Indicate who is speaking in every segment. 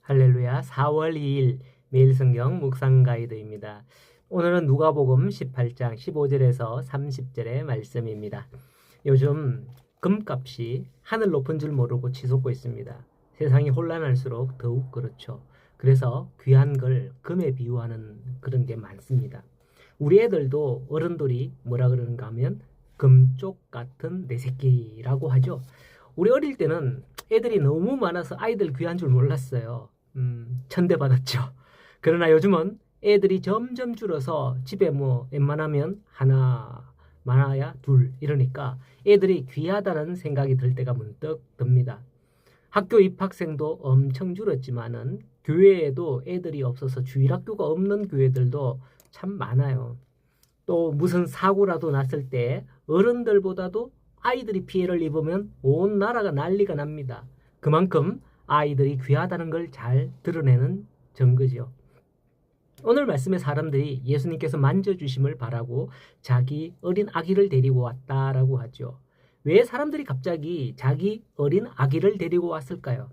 Speaker 1: 할렐루야. 4월 2일 매일 성경 묵상 가이드입니다. 오늘은 누가복음 18장 15절에서 30절의 말씀입니다. 요즘 금값이 하늘 높은 줄 모르고 치솟고 있습니다. 세상이 혼란할수록 더욱 그렇죠. 그래서 귀한 걸 금에 비유하는 그런 게 많습니다. 우리 애들도 어른들이 뭐라 그러는가 하면 금쪽 같은 내 새끼라고 하죠. 우리 어릴 때는 애들이 너무 많아서 아이들 귀한 줄 몰랐어요. 천대받았죠. 그러나 요즘은 애들이 점점 줄어서 집에 뭐 웬만하면 하나, 많아야 둘 이러니까 애들이 귀하다는 생각이 들 때가 문득 듭니다. 학교 입학생도 엄청 줄었지만은 교회에도 애들이 없어서 주일학교가 없는 교회들도 참 많아요. 또 무슨 사고라도 났을 때 어른들보다도 아이들이 피해를 입으면 온 나라가 난리가 납니다. 그만큼 아이들이 귀하다는 걸 잘 드러내는 증거죠. 오늘 말씀에 사람들이 예수님께서 만져주심을 바라고 자기 어린 아기를 데리고 왔다라고 하죠. 왜 사람들이 갑자기 자기 어린 아기를 데리고 왔을까요?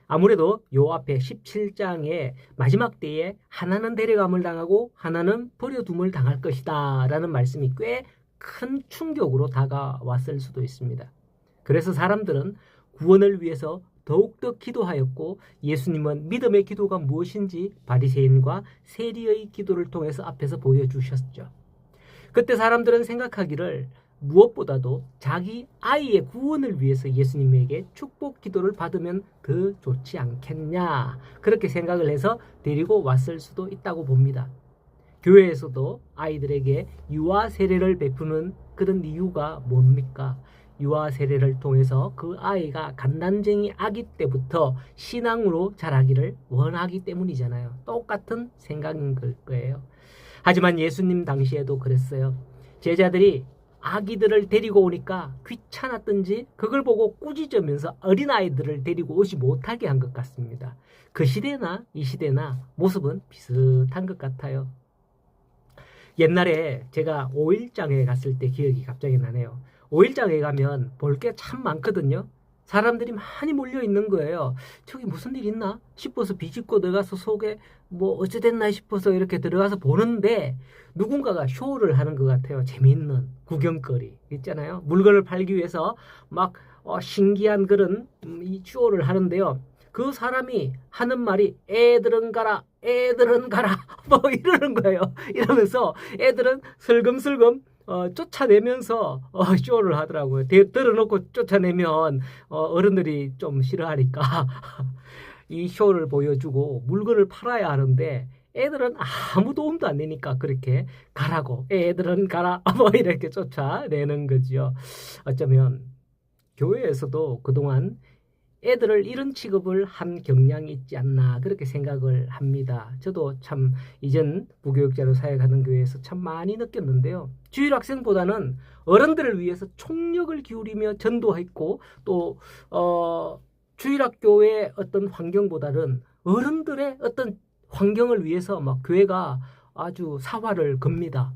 Speaker 1: 아무래도 요 앞에 17장의 마지막 때에 하나는 데려감을 당하고 하나는 버려둠을 당할 것이다 라는 말씀이 꽤 큰 충격으로 다가왔을 수도 있습니다. 그래서 사람들은 구원을 위해서 더욱더 기도하였고 예수님은 믿음의 기도가 무엇인지 바리새인과 세리의 기도를 통해서 앞에서 보여주셨죠. 그때 사람들은 생각하기를 무엇보다도 자기 아이의 구원을 위해서 예수님에게 축복 기도를 받으면 더 좋지 않겠냐 그렇게 생각을 해서 데리고 왔을 수도 있다고 봅니다. 교회에서도 아이들에게 유아 세례를 베푸는 그런 이유가 뭡니까? 유아 세례를 통해서 그 아이가 갓난쟁이 아기 때부터 신앙으로 자라기를 원하기 때문이잖아요. 똑같은 생각인 걸 거예요. 하지만 예수님 당시에도 그랬어요. 제자들이 아기들을 데리고 오니까 귀찮았던지 그걸 보고 꾸짖으면서 어린아이들을 데리고 오지 못하게 한 것 같습니다. 그 시대나 이 시대나 모습은 비슷한 것 같아요. 옛날에 제가 5일장에 갔을 때 기억이 갑자기 나네요. 5일장에 가면 볼 게 참 많거든요. 사람들이 많이 몰려 있는 거예요. 저기 무슨 일 있나 싶어서 비집고 들어가서 속에 뭐 어찌됐나 싶어서 이렇게 들어가서 보는데 누군가가 쇼를 하는 것 같아요. 재미있는 구경거리 있잖아요. 물건을 팔기 위해서 막 신기한 그런 이 쇼를 하는데요. 그 사람이 하는 말이 애들은 가라 뭐 이러는 거예요. 이러면서 애들은 슬금슬금 쫓아내면서 쇼를 하더라고요. 들어놓고 쫓아내면 어른들이 좀 싫어하니까 이 쇼를 보여주고 물건을 팔아야 하는데 애들은 아무 도움도 안 되니까 그렇게 가라고 애들은 가라 뭐 이렇게 쫓아내는 거죠. 어쩌면 교회에서도 그동안 애들을 이런 취급을 한 경향이 있지 않나 그렇게 생각을 합니다. 저도 참 이전 부교육자로 사역하는 교회에서 참 많이 느꼈는데요. 주일학생보다는 어른들을 위해서 총력을 기울이며 전도했고 또 주일학교의 어떤 환경보다는 어른들의 어떤 환경을 위해서 막 교회가 아주 사활을 겁니다.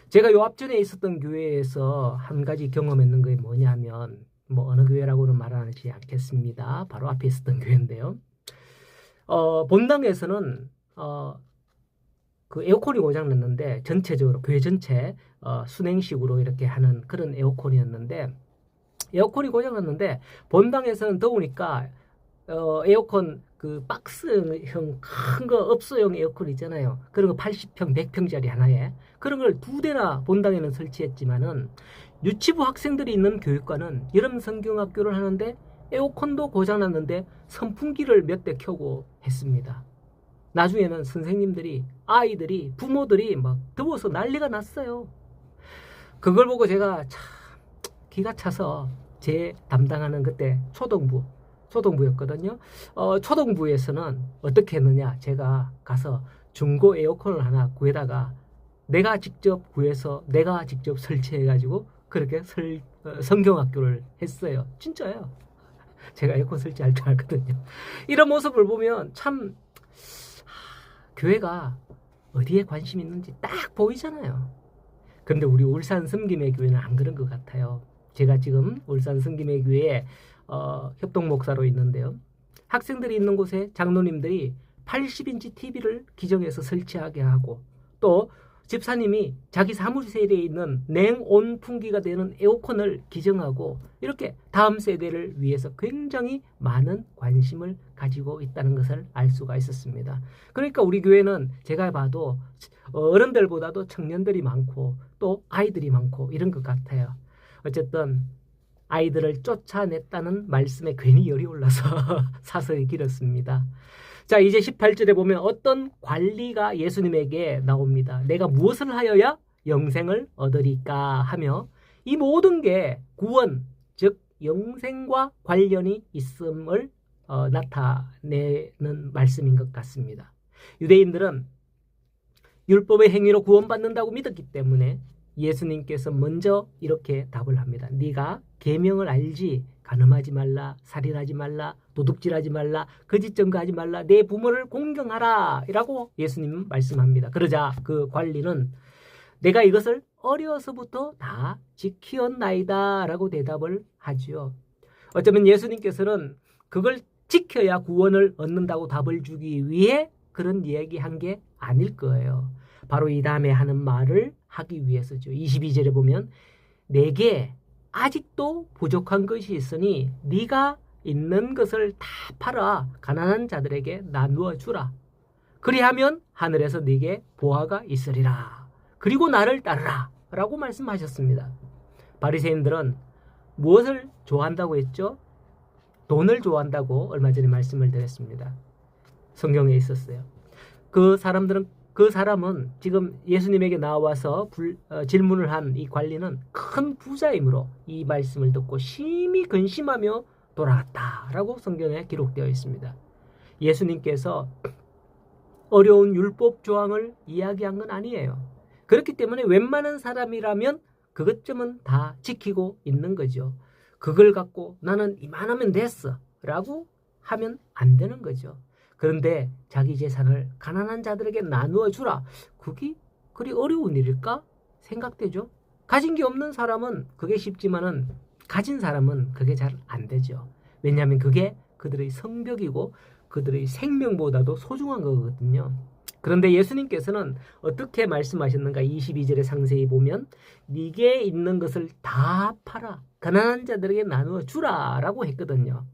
Speaker 1: 제가 요 앞전에 있었던 교회에서 한 가지 경험했는 게 뭐냐면 뭐 어느 교회라고는 말하지 않겠습니다. 바로 앞에 있었던 교회인데요. 본당에서는 그 에어컨이 고장났는데 전체적으로 교회 전체 순행식으로 이렇게 하는 그런 에어컨이었는데 에어컨이 고장났는데 본당에서는 더우니까 에어컨 그 박스형 큰 거 업소용 에어컨 있잖아요. 그런 거 80평, 100평짜리 하나에 그런 걸 2대나 본당에는 설치했지만은 유치부 학생들이 있는 교육과는 여름 성경학교를 하는데 에어컨도 고장났는데 선풍기를 몇 대 켜고 했습니다. 나중에는 선생님들이 아이들이 부모들이 막 더워서 난리가 났어요. 그걸 보고 제가 참 기가 차서 제 담당하는 그때 초등부였거든요. 초등부에서는 어떻게 했느냐 제가 가서 중고 에어컨을 하나 구해다가 내가 직접 구해서 내가 직접 설치해가지고 그렇게 성경학교를 했어요. 진짜예요. 제가 에어컨 설치할 줄 알거든요. 이런 모습을 보면 참 교회가 어디에 관심이 있는지 딱 보이잖아요. 그런데 우리 울산 섬김의 교회는 안 그런 것 같아요. 제가 지금 울산 섬김의 교회에 협동 목사로 있는데요. 학생들이 있는 곳에 장로님들이 80인치 TV를 기정해서 설치하게 하고 또 집사님이 자기 사무실에 있는 냉온풍기가 되는 에어컨을 기정하고 이렇게 다음 세대를 위해서 굉장히 많은 관심을 가지고 있다는 것을 알 수가 있었습니다. 그러니까 우리 교회는 제가 봐도 어른들보다도 청년들이 많고 또 아이들이 많고 이런 것 같아요. 어쨌든 아이들을 쫓아냈다는 말씀에 괜히 열이 올라서 사설이 길었습니다. 자, 이제 18절에 보면 어떤 관리가 예수님에게 나옵니다. 내가 무엇을 하여야 영생을 얻으리까 하며 이 모든 게 구원, 즉 영생과 관련이 있음을 나타내는 말씀인 것 같습니다. 유대인들은 율법의 행위로 구원받는다고 믿었기 때문에 예수님께서 먼저 이렇게 답을 합니다. 네가 계명을 알지? 간음하지 말라, 살인하지 말라, 도둑질하지 말라, 거짓 증거하지 말라, 내 부모를 공경하라 라고 예수님은 말씀합니다. 그러자 그 관리는 내가 이것을 어려서부터 다 지키었나이다 라고 대답을 하죠. 어쩌면 예수님께서는 그걸 지켜야 구원을 얻는다고 답을 주기 위해 그런 이야기한 게 아닐 거예요. 바로 이 다음에 하는 말을 하기 위해서죠. 22절에 보면 내게 아직도 부족한 것이 있으니 네가 있는 것을 다 팔아 가난한 자들에게 나누어 주라. 그리하면 하늘에서 네게 보화가 있으리라. 그리고 나를 따르라 라고 말씀하셨습니다. 바리새인들은 무엇을 좋아한다고 했죠? 돈을 좋아한다고 얼마 전에 말씀을 드렸습니다. 성경에 있었어요. 그 사람은 지금 예수님에게 나와서 질문을 한 이 관리는 큰 부자이므로 이 말씀을 듣고 심히 근심하며 돌아갔다라고 성경에 기록되어 있습니다. 예수님께서 어려운 율법 조항을 이야기한 건 아니에요. 그렇기 때문에 웬만한 사람이라면 그것쯤은 다 지키고 있는 거죠. 그걸 갖고 나는 이만하면 됐어 라고 하면 안 되는 거죠. 그런데 자기 재산을 가난한 자들에게 나누어 주라. 그게 그리 어려운 일일까? 생각되죠. 가진 게 없는 사람은 그게 쉽지만은 가진 사람은 그게 잘 안 되죠. 왜냐하면 그게 그들의 성벽이고 그들의 생명보다도 소중한 거거든요. 그런데 예수님께서는 어떻게 말씀하셨는가? 22절에 상세히 보면 네게 있는 것을 다 팔아 가난한 자들에게 나누어 주라 라고 했거든요.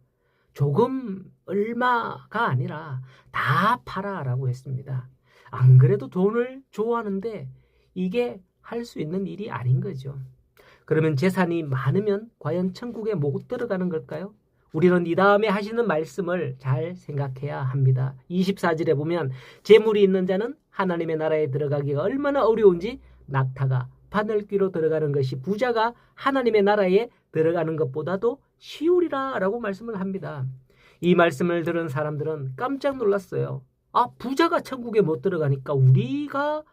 Speaker 1: 조금 얼마가 아니라 다 팔아 라고 했습니다. 안 그래도 돈을 좋아하는데 이게 할 수 있는 일이 아닌 거죠. 그러면 재산이 많으면 과연 천국에 못 들어가는 걸까요? 우리는 이 다음에 하시는 말씀을 잘 생각해야 합니다. 24절에 보면 재물이 있는 자는 하나님의 나라에 들어가기가 얼마나 어려운지 낙타가 바늘귀로 들어가는 것이 부자가 하나님의 나라에 들어가는 것보다도 쉬우리라 라고 말씀을 합니다. 이 말씀을 들은 사람들은 깜짝 놀랐어요. 아, 부자가 천국에 못 들어가니까 우리가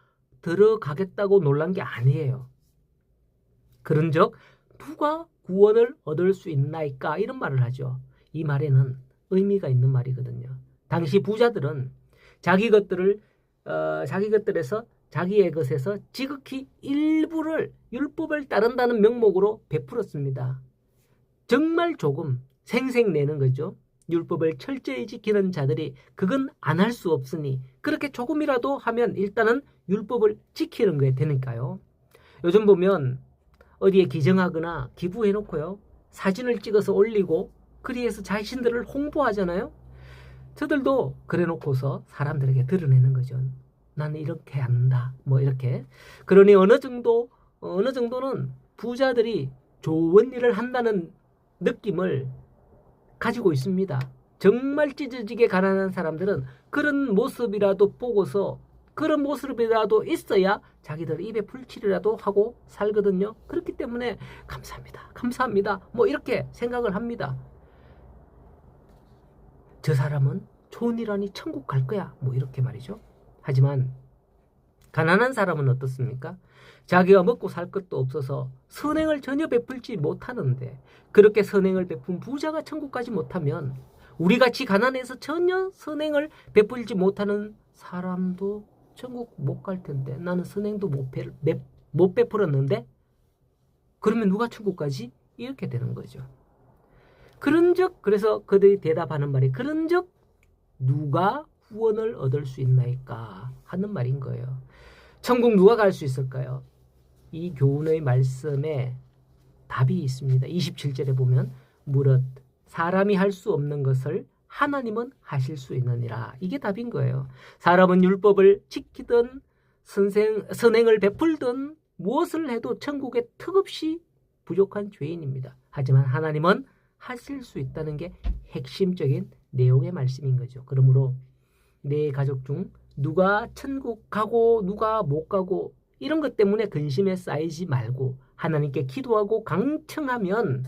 Speaker 1: 들어가겠다고 놀란 게 아니에요. 그런즉 누가 구원을 얻을 수 있나이까 이런 말을 하죠. 이 말에는 의미가 있는 말이거든요. 당시 부자들은 자기 것들에서 자기의 것에서 지극히 일부를 율법을 따른다는 명목으로 베풀었습니다. 정말 조금 생색내는 거죠. 율법을 철저히 지키는 자들이 그건 안 할 수 없으니 그렇게 조금이라도 하면 일단은 율법을 지키는 거에 되니까요. 요즘 보면 어디에 기증하거나 기부해놓고요. 사진을 찍어서 올리고 그리해서 자신들을 홍보하잖아요. 저들도 그래놓고서 사람들에게 드러내는 거죠. 나는 이렇게 한다. 뭐 이렇게. 그러니 어느 정도는 부자들이 좋은 일을 한다는 느낌을 가지고 있습니다. 정말 찢어지게 가난한 사람들은 그런 모습이라도 보고서 그런 모습이라도 있어야 자기들 입에 풀칠이라도 하고 살거든요. 그렇기 때문에 감사합니다 뭐 이렇게 생각을 합니다. 저 사람은 좋은 일 하니 천국 갈 거야 뭐 이렇게 말이죠. 하지만 가난한 사람은 어떻습니까? 자기가 먹고 살 것도 없어서 선행을 전혀 베풀지 못하는데 그렇게 선행을 베푼 부자가 천국 가지 못하면 우리같이 가난해서 전혀 선행을 베풀지 못하는 사람도 천국 못 갈 텐데 나는 선행도 못 베풀었는데 그러면 누가 천국 가지? 이렇게 되는 거죠. 그런즉 그래서 그들이 대답하는 말이 그런즉 누가 구원을 얻을 수 있나이까 하는 말인 거예요. 천국 누가 갈 수 있을까요? 이 교훈의 말씀에 답이 있습니다. 27절에 보면 무릇 사람이 할 수 없는 것을 하나님은 하실 수 있느니라. 이게 답인 거예요. 사람은 율법을 지키든 선행을 베풀든 무엇을 해도 천국에 턱없이 부족한 죄인입니다. 하지만 하나님은 하실 수 있다는 게 핵심적인 내용의 말씀인 거죠. 그러므로 내 가족 중 누가 천국 가고 누가 못 가고 이런 것 때문에 근심에 쌓이지 말고 하나님께 기도하고 강청하면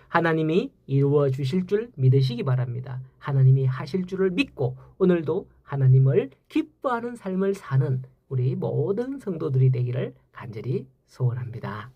Speaker 1: 하나님이 이루어 주실 줄 믿으시기 바랍니다. 하나님이 하실 줄을 믿고 오늘도 하나님을 기뻐하는 삶을 사는 우리 모든 성도들이 되기를 간절히 소원합니다.